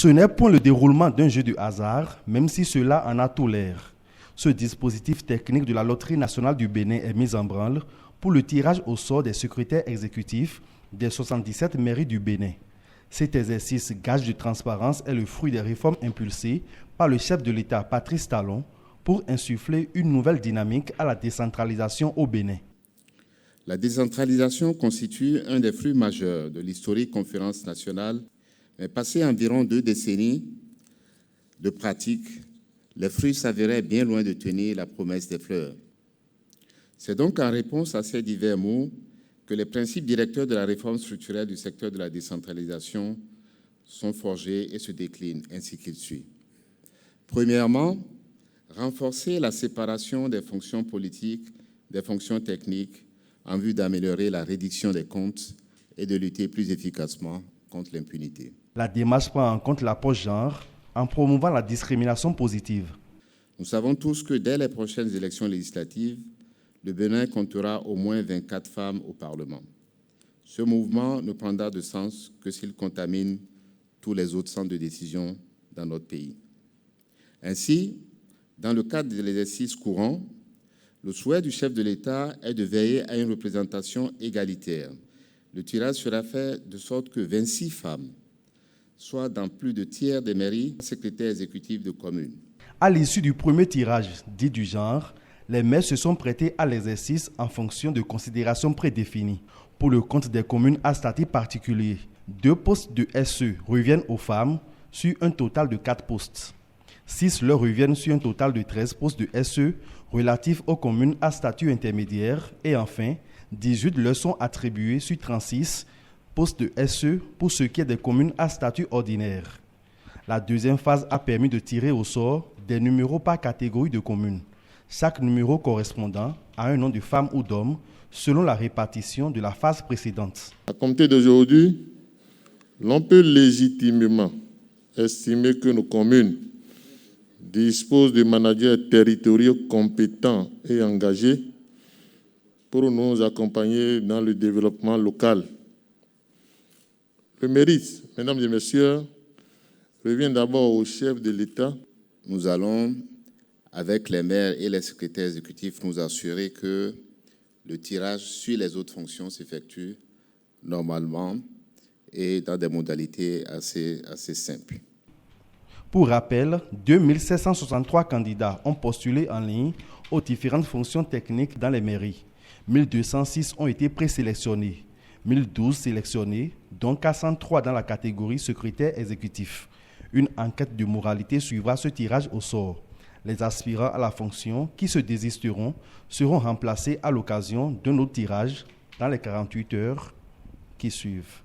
Ce n'est point le déroulement d'un jeu de hasard, même si cela en a tout l'air. Ce dispositif technique de la Loterie nationale du Bénin est mis en branle pour le tirage au sort des secrétaires exécutifs des 77 mairies du Bénin. Cet exercice gage de transparence est le fruit des réformes impulsées par le chef de l'État Patrice Talon pour insuffler une nouvelle dynamique à la décentralisation au Bénin. La décentralisation constitue un des fruits majeurs de l'historique conférence nationale, mais passé environ 2 décennies de pratique, les fruits s'avéraient bien loin de tenir la promesse des fleurs. C'est donc en réponse à ces divers mots que les principes directeurs de la réforme structurelle du secteur de la décentralisation sont forgés et se déclinent ainsi qu'il suit. Premièrement, renforcer la séparation des fonctions politiques des fonctions techniques en vue d'améliorer la réduction des comptes et de lutter plus efficacement contre l'impunité. La démarche prend en compte l'approche genre en promouvant la discrimination positive. Nous savons tous que dès les prochaines élections législatives, le Bénin comptera au moins 24 femmes au Parlement. Ce mouvement ne prendra de sens que s'il contamine tous les autres centres de décision dans notre pays. Ainsi, dans le cadre de l'exercice courant, le souhait du chef de l'État est de veiller à une représentation égalitaire. Le tirage sera fait de sorte que 26 femmes soient dans plus de tiers des mairies secrétaires exécutifs de communes. À l'issue du premier tirage, dit du genre, les maires se sont prêtés à l'exercice en fonction de considérations prédéfinies. Pour le compte des communes à statut particulier, 2 postes de SE reviennent aux femmes sur un total de 4 postes. 6 leur reviennent sur un total de 13 postes de SE relatifs aux communes à statut intermédiaire et enfin, 18 leur sont attribués sur 36 postes de SE pour ce qui est des communes à statut ordinaire. La deuxième phase a permis de tirer au sort des numéros par catégorie de communes, chaque numéro correspondant à un nom de femme ou d'homme selon la répartition de la phase précédente. À compter d'aujourd'hui, l'on peut légitimement estimer que nos communes disposent de managers territoriaux compétents et engagés pour nous accompagner dans le développement local. Le mérite, mesdames et messieurs, revient d'abord au chef de l'État. Nous allons, avec les maires et les secrétaires exécutifs, nous assurer que le tirage sur les autres fonctions s'effectue normalement et dans des modalités assez simples. Pour rappel, 2763 candidats ont postulé en ligne aux différentes fonctions techniques dans les mairies. 1206 ont été présélectionnés, 1012 sélectionnés, dont 403 dans la catégorie secrétaire exécutif. Une enquête de moralité suivra ce tirage au sort. Les aspirants à la fonction qui se désisteront seront remplacés à l'occasion d'un autre tirage dans les 48 heures qui suivent.